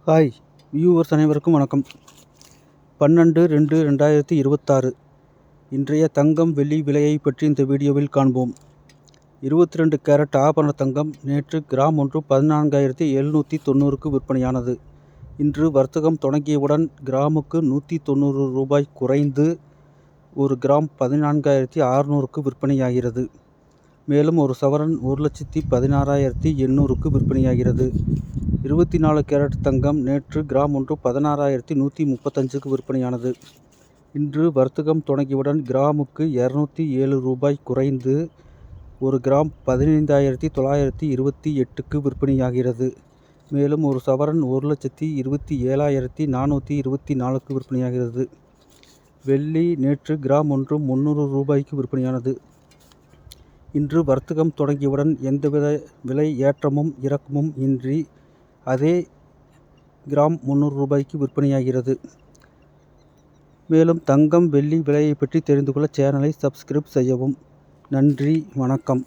Hi viewers அனைவருக்கும் வணக்கம். 12/2/2026 இன்றைய தங்கம் வெள்ளி விலையை பற்றி இந்த வீடியோவில் காண்போம். 22 கேரட் ஆபரண தங்கம் நேற்று கிராம் ஒன்று 14,790க்கு விற்பனையானது. இன்று வர்த்தகம் தொடங்கியவுடன் கிராமுக்கு 190 ரூபாய் குறைந்து 1 கிராம் 14,600க்கு விற்பனையாகிறது. மேலும் ஒரு சவரன் 1,16,800க்கு விற்பனையாகிறது. 24 கேரட் தங்கம் நேற்று கிராம் ஒன்று 16,135க்கு விற்பனையானது. இன்று வர்த்தகம் தொடங்கியவுடன் கிராமுக்கு 207 ரூபாய் குறைந்து 1 கிராம் 15,928க்கு விற்பனையாகிறது. மேலும் ஒரு சவரன் 1,27,424க்கு விற்பனையாகிறது. வெள்ளி நேற்று கிராம் ஒன்று 300 ரூபாய்க்கு விற்பனையானது. இன்று வர்த்தகம் தொடங்கியவுடன் எந்தவித விலை ஏற்றமும் இறக்கமும் இன்றி அதே கிராம் 300 ரூபாய்க்கு விற்பனையாகிறது. மேலும் தங்கம் வெள்ளி விலையை பற்றி தெரிந்து கொள்ள சேனலை சப்ஸ்கிரைப் செய்யவும். நன்றி, வணக்கம்.